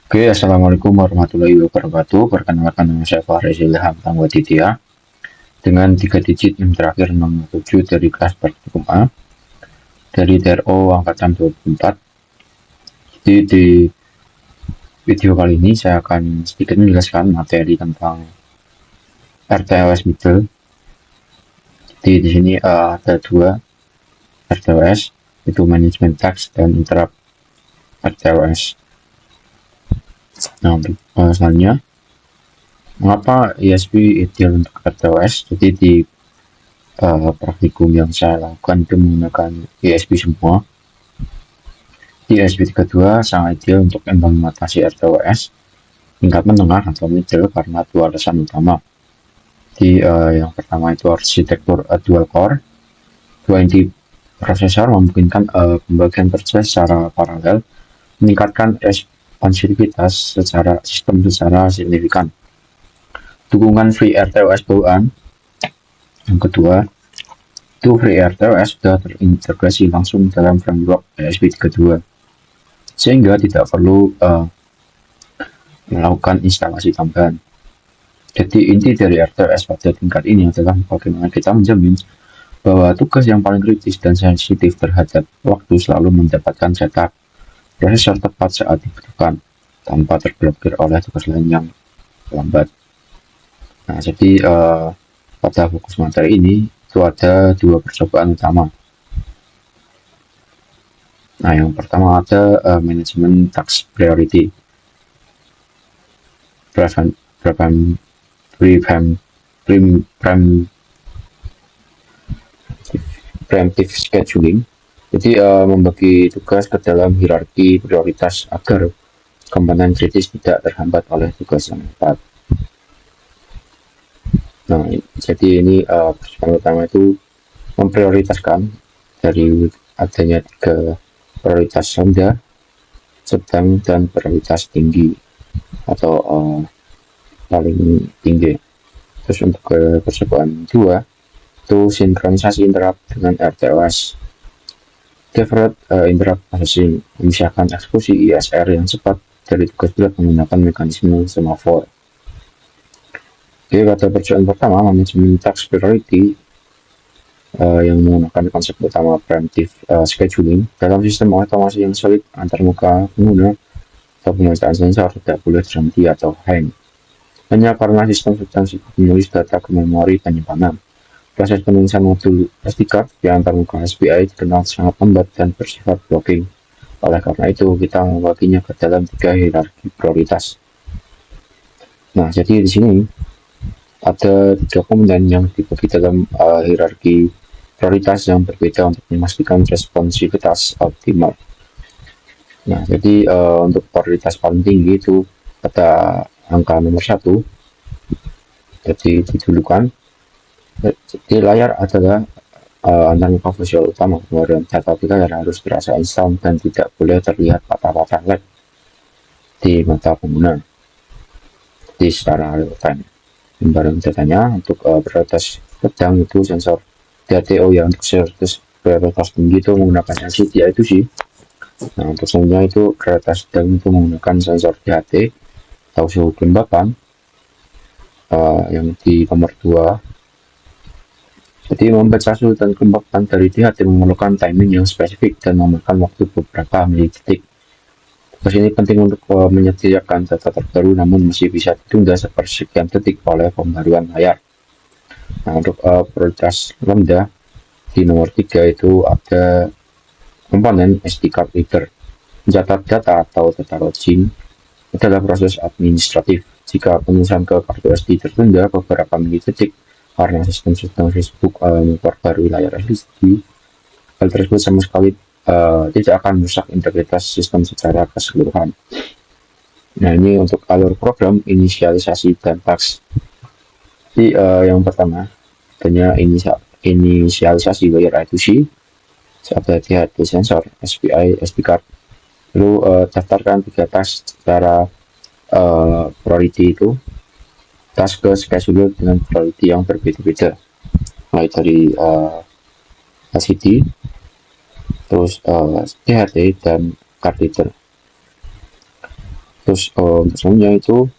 Oke, Assalamualaikum warahmatullahi wabarakatuh. Perkenalkan nama saya Fahri Ilham Tangwaditya dengan 3 digit yang terakhir 67 dari kelas praktikum A dari TRO Angkatan 24. Jadi di video kali ini saya akan sedikit menjelaskan materi tentang RTLS Middle. Jadi di sini ada dua RTLS, itu Management Task dan Interrupt RTLS. Nah, untuk selanjutnya, mengapa ISP ideal untuk RTLS? Jadi di praktikum yang saya lakukan itu menggunakan ISP semua. Di ISP32 sangat ideal untuk implementasi RTOS tingkat menengah atau middle karena dua alasan utama. Di yang pertama itu arsitektur dual core, dua inti prosesor memungkinkan pembagian kerja secara paralel, meningkatkan responsivitas secara sistem secara signifikan. Dukungan free RTOS bawaan. Yang kedua, itu free RTOS sudah terintegrasi langsung dalam framework ESP32 sehingga tidak perlu melakukan instalasi tambahan. Jadi inti dari RTOS pada tingkat ini adalah bagaimana kita menjamin bahwa tugas yang paling kritis dan sensitif terhadap waktu selalu mendapatkan cetak prosesor tepat saat dibutuhkan tanpa terblokir oleh tugas lain yang lambat. Nah, jadi pada fokus materi ini itu ada dua percobaan utama. Nah, yang pertama ada manajemen task priority. Preemptive scheduling. Jadi membagi tugas ke dalam hierarki prioritas agar komponen kritis tidak terhambat oleh tugas yang tepat. Nah, jadi ini persoalan utama itu memprioritaskan dari adanya tiga prioritas rendah, sedang, dan prioritas tinggi atau paling tinggi. Terus untuk percobaan 2 itu sinkronisasi interrupt dengan RTOS. Deferred interrupt processing memisahkan eksekusi ISR yang cepat dari tugas berat menggunakan mekanisme semafor. Oke, pada percobaan pertama, manajemen task priority yang menggunakan konsep utama preemptive scheduling dalam sistem otomasi yang solid antarmuka pengguna atau pemetaan sensor tidak boleh terhenti atau hang. Hanya karena sistem sedang sibuk menulis data ke memori penyimpanan. Proses penulisan modul SD card di antarmuka SPI dikenal sangat lambat dan bersifat blocking. Oleh karena itu, kita membaginya ke dalam tiga hierarki prioritas. Nah, jadi di sini ada tiga komponen yang dibagi dalam hierarki prioritas yang berbeda untuk memastikan responsivitas optimal. Nah, jadi untuk prioritas paling tinggi itu pada angka nomor 1. Jadi didulukan. Di layar adalah antarmuka visual utama, kemudian data di layar harus terasa instan dan tidak boleh terlihat patah-patah lag di mata pengguna di secara real time. Gambaran datanya untuk prioritas sedang itu sensor DTO yang untuk prioritas tinggi itu menggunakan LCD itu sih. Nah, untuk selanjutnya itu prioritas sedang itu menggunakan sensor DHT atau suhu kelembapan yang di nomor 2. Jadi membaca suhu dan kelembapan dari DHT memerlukan timing yang spesifik dan memakan waktu beberapa milidetik. Tugas ini penting untuk menyediakan data terbaru namun masih bisa ditunda sepersekian detik oleh pembaruan layar. Nah, untuk prioritas lambda di nomor 3 itu ada komponen SD card reader. Mencatat data atau data login adalah proses administratif. Jika penulisan ke kartu SD tertunda beberapa milidetik karena sistem sedang Facebook memperbarui layar LCD, hal tersebut sama sekali tidak akan merusak integritas sistem secara keseluruhan. Nah, ini untuk alur program inisialisasi dan task. Jadi yang pertama adanya inisialisasi layer I2C, ada DHT sensor, SPI, SD card. Lalu daftarkan 3 task secara priority itu. Task ke schedule dengan priority yang berbeda-beda, mulai dari LCD, terus DHT dan card reader. Terus untuk selanjutnya itu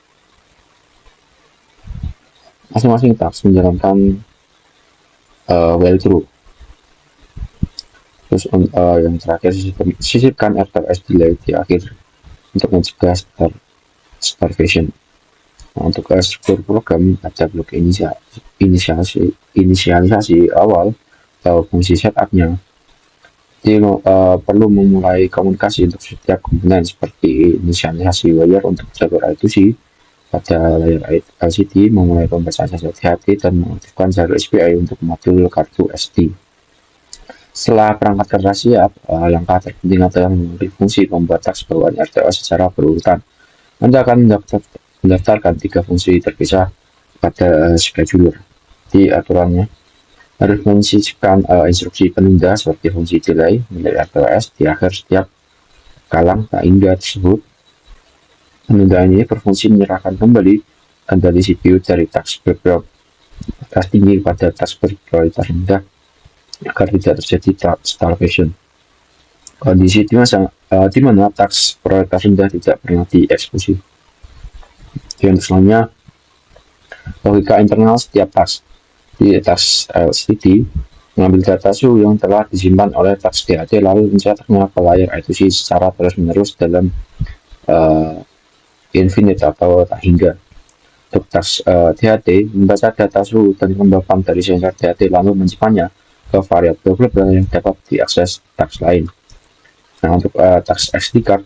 masing-masing task menjalankan while true. Terus yang terakhir sisipkan RTOS delay di akhir untuk mencegah starvation. Nah, untuk struktur program ada blok inisialisasi awal atau fungsi setupnya. Jadi perlu memulai komunikasi untuk setiap komponen seperti inisialisasi wire untuk jalur I2C pada layar LCD, memulai pembacaan hati-hati dan mengaktifkan jalur SPI untuk modul kartu SD. Setelah perangkat kertas siap, langkah terpenting adalah memberi fungsi membuat task bawaan RTOS secara berurutan. Anda akan mendaftarkan 3 fungsi terpisah pada scheduler. Di aturannya harus menyisipkan instruksi penunda seperti fungsi delay milik RTOS di akhir setiap kalang tak hingga tersebut. Penundaan ini berfungsi menyerahkan kembali kendali CPU dari task berprioritas tinggi pada task berprioritas rendah agar tidak terjadi starvation. Kondisi di mana task prioritas rendah tidak pernah dieksekusi. Yang selanjutnya, logika internal setiap task. Di task LCD, mengambil data suhu yang telah disimpan oleh task DAT lalu mencetaknya ke layar I2C secara terus-menerus dalam infinite atau tak hingga. Untuk task DAT, membaca data suhu dan kelembapan dari sensor DAT lalu menyimpannya ke variabel global yang dapat diakses task lain. Nah, untuk task SD card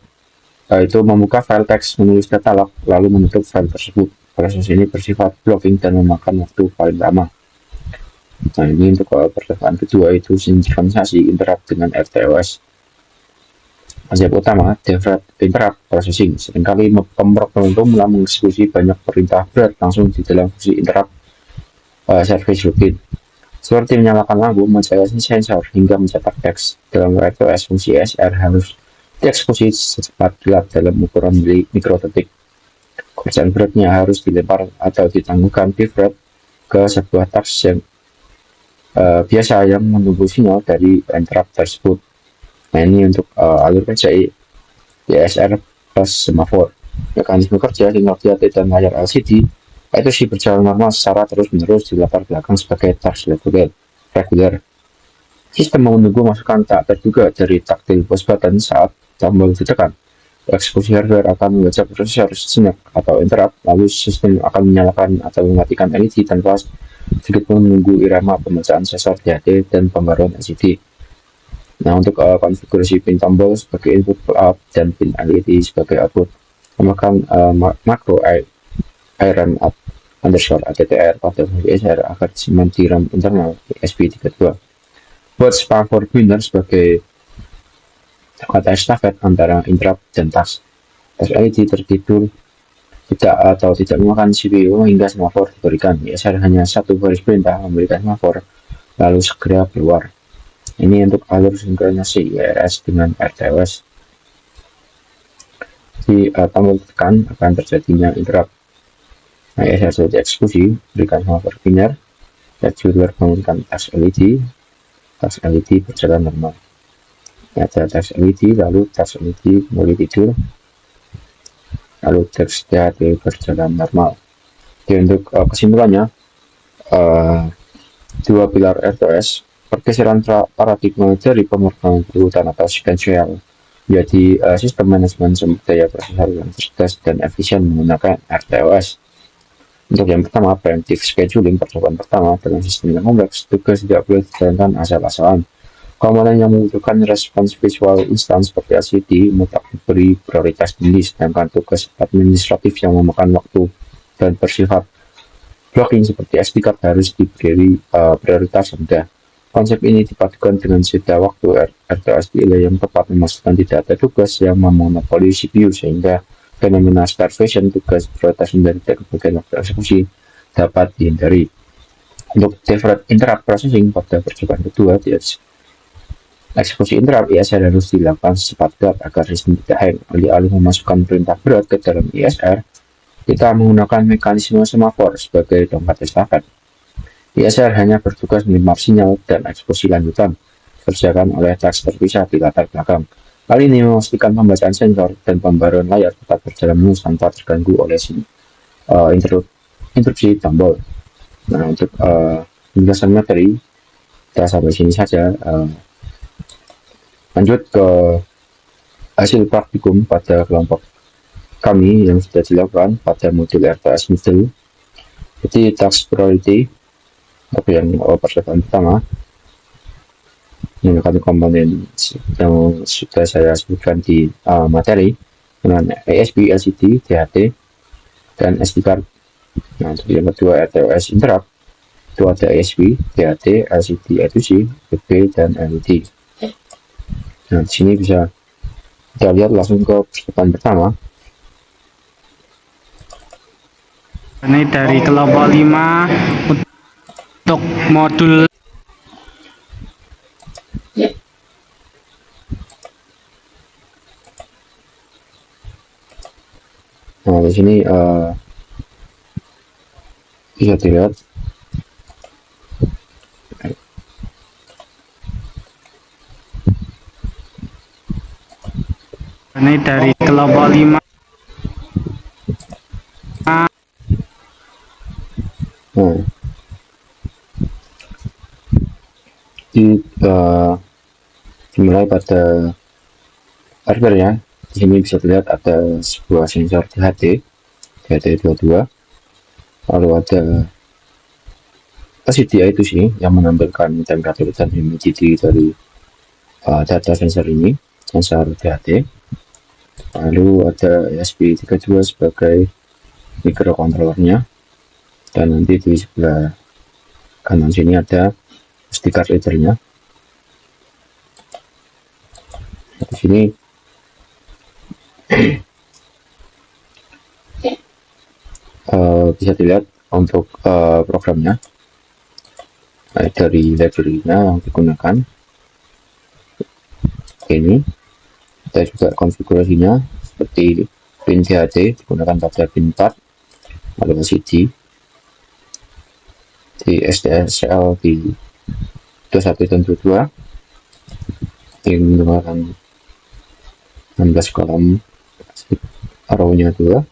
itu membuka file teks, menulis data log, lalu menutup file tersebut. Proses ini bersifat blocking dan memakan waktu paling lama. Nah, ini untuk percobaan kedua itu sinkronisasi interrupt dengan RTOS. Konsep utama interrupt processing. Seringkali pemrogram itu mengeksekusi banyak perintah berat langsung di dalam fungsi interrupt service routine. Seperti menyalakan lampu, mencari sensor, hingga mencetak teks. Dalam RTOS, fungsi SR harus dieksekusi secepat kilat dalam ukuran mikrodetik. Kerjaan beratnya harus dilempar atau ditangguhkan pivot ke sebuah task yang biasa yang menunggu sinyal dari interrupt tersebut. Nah, ini untuk alur kerja ISR plus semafor. Mekanisme kerja tinggal DAT dan layar LCD itu sih berjalan normal secara terus-menerus di latar belakang sebagai task reguler. Sistem menunggu masukan tak terduga dari taktil push button saat tombol ditekan. Eksekusi hardware akan membaca prosesor sejenak atau interrupt, lalu sistem akan menyalakan atau mematikan LED tanpa sedikit menunggu irama pembacaan sensor DAT dan pembaruan LCD. Nah, untuk konfigurasi pin tombol sebagai input out dan pin LED sebagai output, menggunakan makro iron up underscore attr pada ISR agar disimpan di RAM internal ESP32. Buat semafor binner sebagai kata estafet antara interrupt dan task. Task LED tertidur tidak memakan CPU hingga semafor diberikan. ISR hanya satu baris perintah memberikan semafor lalu segera keluar. Ini untuk alur sinkronisasi IRS dengan RTOS. Di tombol tekan akan terjadinya interrupt. Nah, ISR sudah dieksekusi, berikan semafor binner, scheduler bangunkan task LED berjalan normal. Ada task LED, lalu task LED mulai tidur, lalu task DAT berjalan normal. Jadi untuk kesimpulannya, dua pilar RTOS, pergeseran paradigma dari pemrograman berurutan atau sequential menjadi sistem manajemen sumber daya prosesor yang cerdas dan efisien menggunakan RTOS. Untuk yang pertama, preemptive scheduling, percobaan pertama dalam sistem yang kompleks, tugas tidak boleh dijalankan asal-asalan. Komponen yang membutuhkan respons visual instan seperti LCD mutlak diberi prioritas tinggi, sedangkan tugas administratif yang memakan waktu dan bersifat blocking seperti SD card harus diberi prioritas rendah. Konsep ini dipadukan dengan jeda waktu RTOS delay yang tepat memastikan tidak ada tugas yang memonopoli CPU sehingga fenomena starvation tugas prioritas rendah dari bagian waktu eksekusi dapat dihindari. Untuk deferred interrupt processing pada percobaan kedua, eksekusi interrupt ISR harus dilakukan secepat agar sistem tidak hang. Alih-alih memasukkan perintah berat ke dalam ISR, kita menggunakan mekanisme semafor sebagai tongkat estafet. ISR hanya bertugas menerima sinyal dan eksekusi lanjutan dikerjakan oleh task terpisah di latar belakang. Hal ini memastikan pembacaan sensor dan pembaruan layar tetap berjalan mulus tanpa terganggu oleh interupsi tombol. Nah, untuk penjelasan materi kita sampai sini saja. Lanjut ke hasil praktikum pada kelompok kami yang sudah dilakukan pada modul RTS Middle. Jadi task priority untuk yang percobaan pertama menggunakan komponen yang sudah saya sebutkan di materi dengan ASP, LCD, DHT, dan SD card. Nah, untuk yang kedua RTOS interrupt itu ada ASP, DHT, LCD, I2C, BP, dan LED. Nah, di sini bisa kita lihat langsung ke percobaan pertama. Ini dari kelompok 5 untuk modul Nah, di sini bisa dilihat ini dari kelompok 5 nah, dimulai pada hardware ya. Di sini bisa dilihat ada sebuah sensor DHT 22, lalu ada LCD itu sih yang menampilkan temperatur dan humidity dari data sensor ini, sensor DHT. Lalu ada ESP32 sebagai microcontrollernya, dan nanti di sebelah kanan sini ada SD card readernya. Di sini bisa dilihat untuk programnya dari library-nya yang digunakan. Ini ada juga konfigurasinya seperti pin DHT digunakan pada pin 4, lalu LCD di SDSL di 21 dan 22 yang menggunakan 16 kolom arrow-nya 2.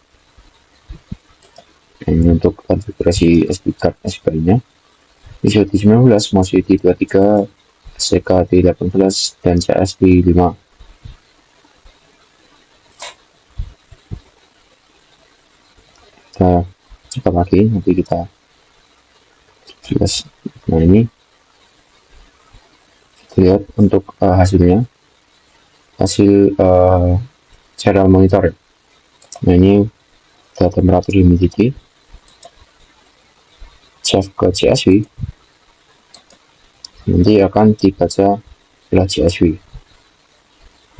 Ini untuk konfigurasi SD card SPI-nya ISO di 19, MOSFET di 23, SCK di 18, dan CS di 5. Kita cepat lagi, nanti kita jelas. Nah, ini lihat untuk hasilnya, hasil serial monitor. Nah, ini temperatur humidity, save ke CSV, nanti akan dibaca oleh CSV.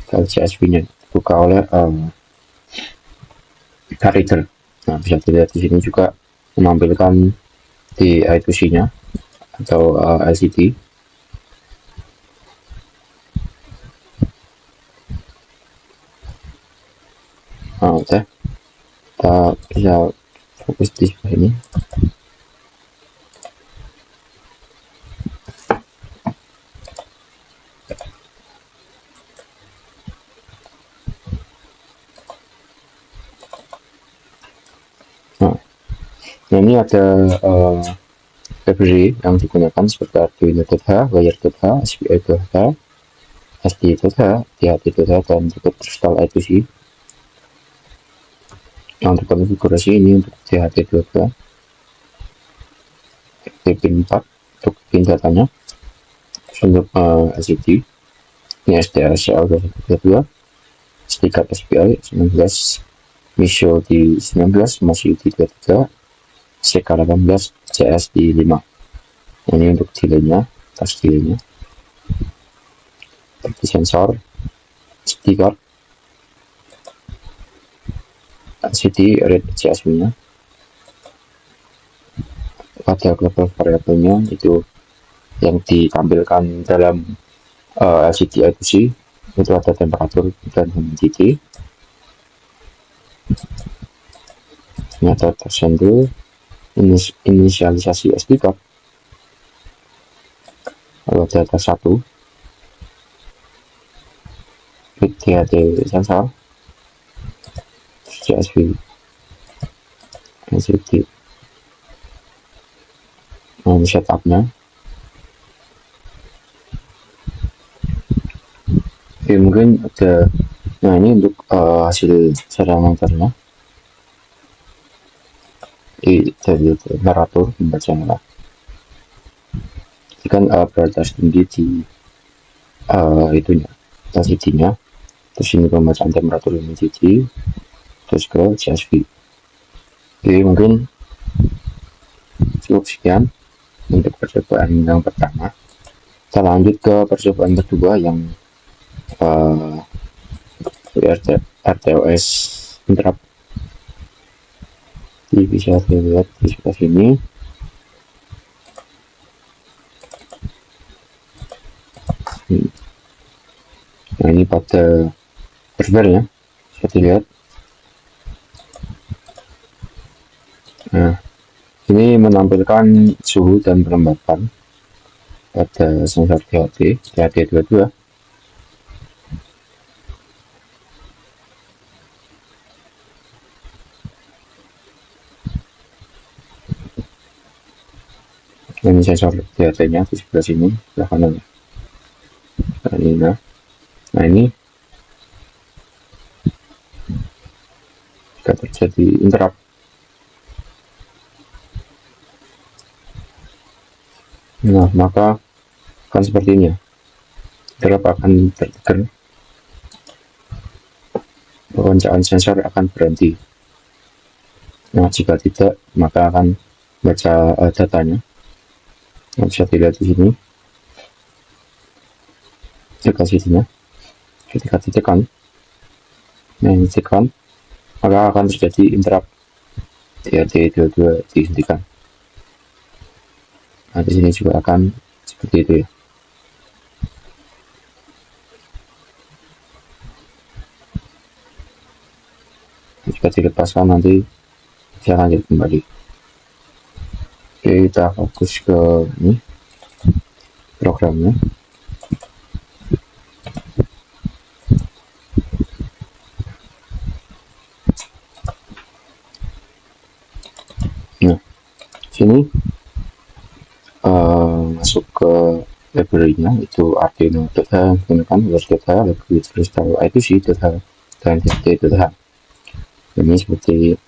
Kalau CSV-nya dibuka oleh card reader. Nah, bisa dilihat di sini juga menampilkan di I2C-nya atau LCD. Nah, udah, kita bisa fokus di sebelah ini. Nah, ini ada library yang digunakan seperti Arduino.h, Wire.h, SPI.h, SD.h, DHT.h, dan juga Crystal I2C. Yang untuk konfigurasi ini untuk DHT22, pin 4 untuk pin datanya, untuk LCD ini SDSL 22, SD card SPI 19, MISO di 19, masih di 23, CK 18, CS di 5. Ini untuk delaynya, tas delaynya, seperti sensor, SD card, LCD, read CSV-nya, pada global variabelnya itu yang ditampilkan dalam LCD I2C itu ada temperatur dan humidity. Ini ada tersentuh inisialisasi SD card, lalu ada tas 1 bit DHT sensor, CSV, LCD. Nah, ini setupnya. Oke, mungkin ada. Nah, ini untuk hasil cara motornya. Dari narator membacanya lah. Ini kan prioritas tinggi di itunya, LCD-nya. Terus ini pembacaan temperatur humidity, terus ke CSV. Oke, mungkin cukup sekian untuk percobaan yang pertama. Kita lanjut ke percobaan kedua yang RTOS interrupt. Jadi bisa dilihat di sebelah sini. Nah, ini pada servernya bisa dilihat. Nah, ini menampilkan suhu dan kelembapan pada sensor DHT22. Ini sensor DHT-nya di sebelah sini, sebelah kanan. Nah, ini jika terjadi interrupt, nah maka akan seperti ini ya. Interrupt akan tertekan, pencahayaan sensor akan berhenti. Nah, jika tidak, maka akan baca datanya. Nah, bisa dilihat di sini CDnya ketika ditekan. Nah, ini ditekan, maka akan terjadi interrupt DHT22 dihentikan. Nah, di sini juga akan seperti itu ya. Jika dilepaskan nanti bisa lanjut kembali. Oke, kita fokus ke ini programnya. Nah, sini masuk ke library-nya, itu Arduino.h, menggunakan word.h, library crystal I2C.h, dan DHT.h. Ini seperti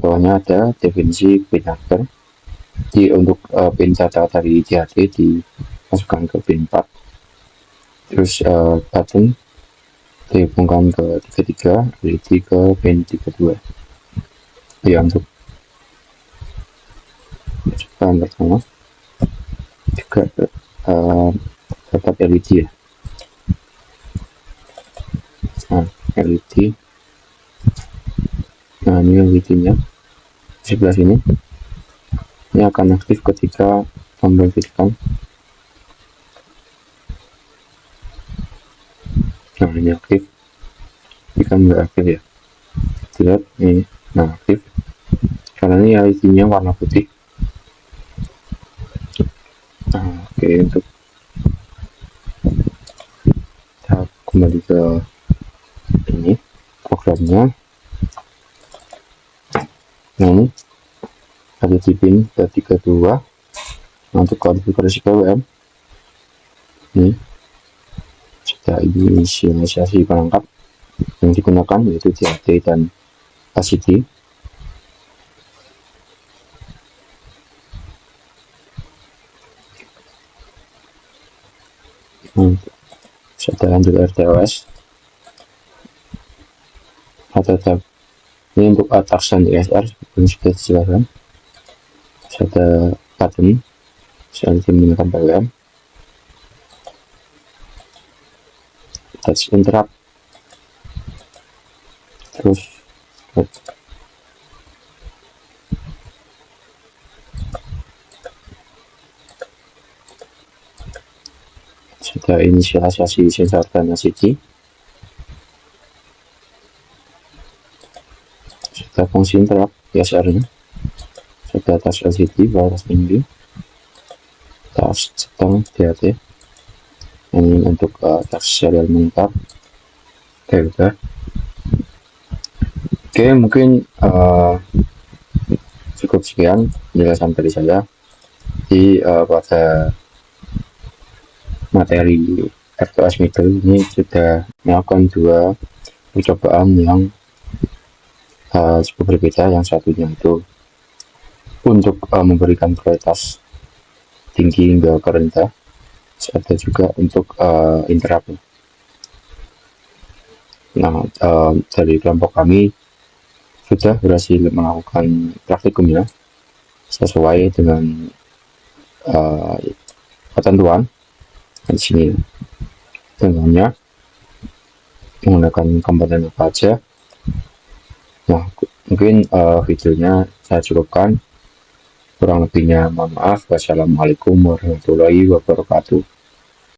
bawahnya ada definisi pin aktor. Jadi untuk pin data dari DHT dimasukkan ke pin 4, terus button dihubungkan ke 33, LED ke pin 32 ya. Untuk masukkan pertama juga dapat LED ya. Nah, LED. Nah, ini LED-nya di sebelah sini. Ini akan aktif ketika tombol ditekan. Nah, ini aktif. Ini kan nggak aktif ya. Lihat ini, nah aktif. Karena ini LED-nya warna putih. Nah, oke, untuk kita kembali ke ini programnya. Nah, ini ada di pin 32. Nah, untuk konfigurasi PWM ini sudah inisialisasi perangkat yang digunakan yaitu DHT dan LCD. Sudah lanjut RTOS. Ada ini untuk atasan ISR yang sudah dijelaskan. Ada button yang digunakan PWM, touch interrupt, terus sudah inisialisasi sensor dan LCD. Sudah fungsi interrupt ISR-nya. Sudah touch LCD, batas tinggi, touch sedang DHT. Ini untuk tes serial monitor. Oke, udah. Oke, mungkin cukup sekian penjelasan dari saya. Di pada materi RTOS Middle ini sudah melakukan dua percobaan yang cukup berbeda. Yang satunya itu untuk memberikan prioritas tinggi hingga ke rendah, ada juga untuk interrupt. Nah, dari kelompok kami sudah berhasil melakukan praktikumnya sesuai dengan ketentuan. Di sini tentunya menggunakan komponen apa aja. Nah, mungkin videonya saya cukupkan. Kurang lebihnya mohon maaf. Wassalamualaikum warahmatullahi wabarakatuh.